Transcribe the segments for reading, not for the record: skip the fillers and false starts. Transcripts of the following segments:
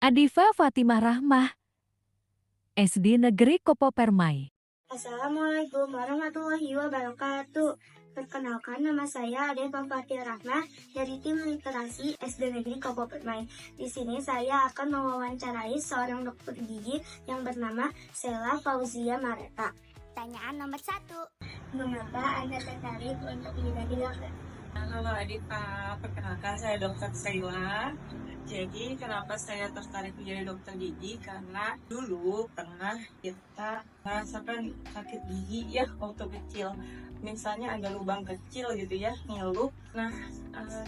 Adifa Fatimah Rahmah, SD Negeri Kopo Permai. Assalamualaikum warahmatullahi wabarakatuh. Perkenalkan, nama saya Adifa Fatimah Rahmah dari tim literasi SD Negeri Kopo Permai. Di sini saya akan mewawancarai seorang dokter gigi yang bernama Sela Fauzia Mareta. Pertanyaan nomor 1. Mengapa Anda tertarik untuk menjadi dokter? Halo Adifa, perkenalkan saya Dr. Sheila. Jadi kenapa saya tertarik menjadi dokter gigi? Karena dulu pernah kita merasakan sakit gigi ya waktu kecil. Misalnya ada lubang kecil gitu ya, nyelup. Nah,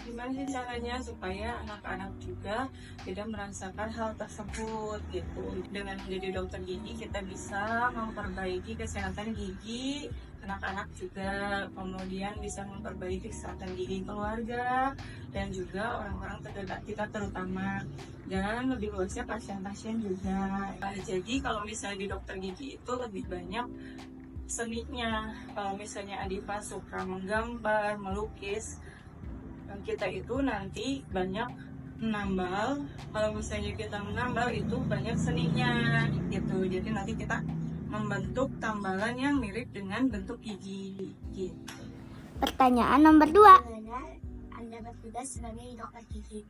gimana sih caranya supaya anak-anak juga tidak merasakan hal tersebut gitu. Dengan menjadi dokter gigi kita bisa memperbaiki kesehatan gigi anak-anak juga, kemudian bisa memperbaiki kesehatan gigi keluarga dan juga orang-orang terdekat kita terutama, dan lebih luasnya pasien-pasien juga. Jadi kalau misalnya di dokter gigi itu lebih banyak seninya. Kalau misalnya Adifa suka menggambar, melukis, dan kita itu nanti banyak menambal. Kalau misalnya kita menambal itu banyak seninya gitu, jadi nanti kita membentuk tambalan yang mirip dengan bentuk gigi gitu. Pertanyaan nomor 2. Anda bertugas sebagai dokter gigi?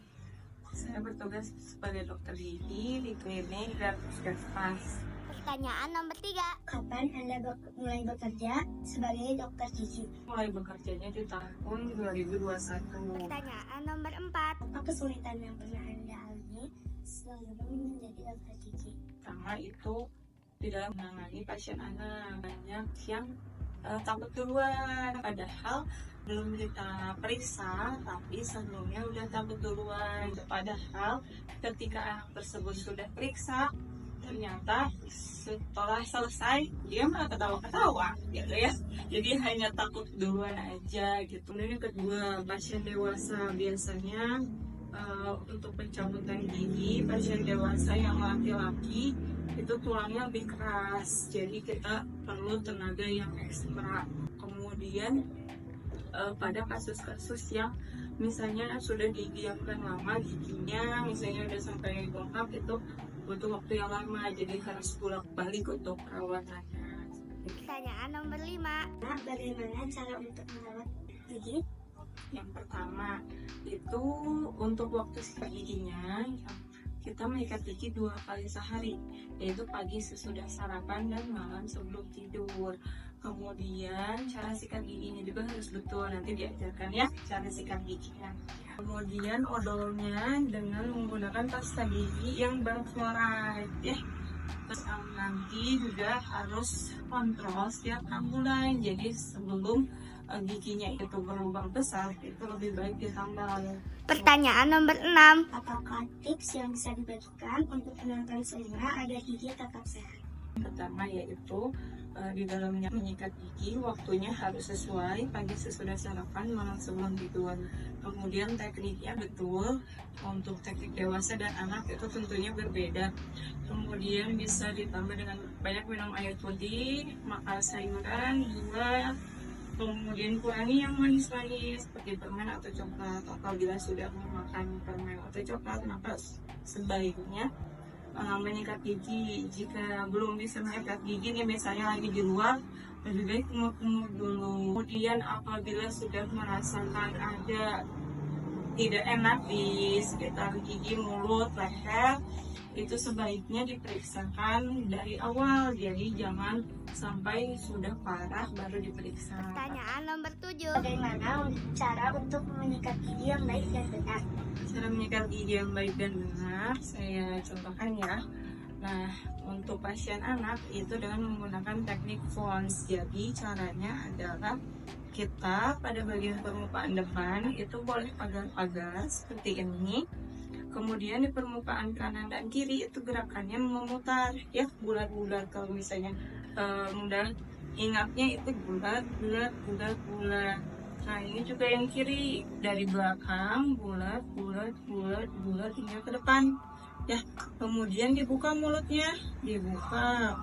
Saya bertugas sebagai dokter gigi di klinik dan puskesmas. Pertanyaan nomor 3. Kapan Anda mulai bekerja sebagai dokter gigi? Mulai bekerjanya di tahun 2021. Pertanyaan nomor 4. Apa kesulitan yang pernah Anda alami sebelum menjadi dokter gigi? Pertama itu di dalam menangani pasien anak, banyak yang takut duluan, padahal belum kita periksa tapi sebelumnya udah takut duluan. Padahal ketika anak tersebut sudah periksa, ternyata setelah selesai dia malah ketawa-ketawa gitu ya, jadi hanya takut duluan aja gitu. Kemudian yang kedua, pasien dewasa biasanya untuk pencabutan gigi pasien dewasa yang laki-laki itu tulangnya lebih keras, jadi kita perlu tenaga yang ekstra. Kemudian pada kasus-kasus yang misalnya sudah didiamkan lama giginya, misalnya udah sampai bengkak, itu butuh waktu yang lama, jadi harus bolak-balik untuk perawatannya. Pertanyaan nomor 5. Nah, bagaimana cara untuk merawat gigi? Yang pertama itu untuk waktu sikat giginya, kita menyikat gigi 2 kali sehari, yaitu pagi sesudah sarapan dan malam sebelum tidur. Kemudian cara sikat giginya juga harus betul, nanti diajarkan ya cara sikat giginya. Kemudian odolnya dengan menggunakan pasta gigi yang berfluoride ya. Terus nanti juga harus kontrol setiap 6 bulan, jadi sebelum giginya itu berlubang besar itu lebih baik ditambal. Pertanyaan nomor 6. Apakah tips yang bisa dibagikan untuk menentukan selera agar gigi tetap sehat? Pertama yaitu di dalamnya menyikat gigi waktunya harus sesuai, pagi sesudah sarapan, malam sebelum tidur. Kemudian tekniknya betul, untuk teknik dewasa dan anak itu tentunya berbeda. Kemudian bisa ditambah dengan banyak minum air putih, makan sayuran, gula. Kemudian kurangi yang manis-manis seperti permen atau coklat. Apabila sudah memakan permen atau coklat, maka sebaiknya menyikat gigi. Jika belum bisa menyikat gigi nih, misalnya lagi di luar, lebih baik kumur-kumur dulu. Kemudian apabila sudah merasakan ada tidak enak di sekitar gigi, mulut, leher, itu sebaiknya diperiksakan dari awal, jadi jangan sampai sudah parah baru diperiksa. Pertanyaan nomor 7. Bagaimana cara untuk menyikat gigi yang baik dan benar? Cara menyikat gigi yang baik dan benar saya contohkan ya. Nah, untuk pasien anak itu dengan menggunakan teknik Fons. Jadi caranya adalah kita pada bagian permukaan depan itu boleh pagar-pagar seperti ini. Kemudian di permukaan kanan dan kiri itu gerakannya memutar ya, bulat-bulat. Kalau misalnya mudah ingatnya itu bulat. Nah, ini juga yang kiri, dari belakang bulat hingga ke depan ya. Kemudian dibuka mulutnya, dibuka.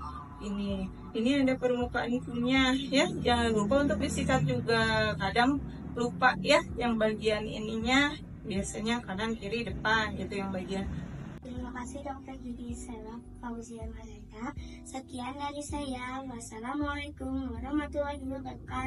Ini ada permukaan ikunya ya, jangan lupa untuk disikat juga. Kadang lupa ya yang bagian ininya, biasanya kanan kiri depan itu yang bagian. Terima kasih Dokter Gigi Sela Fauzia Marenda. Sekian dari saya. Wassalamualaikum warahmatullahi wabarakatuh.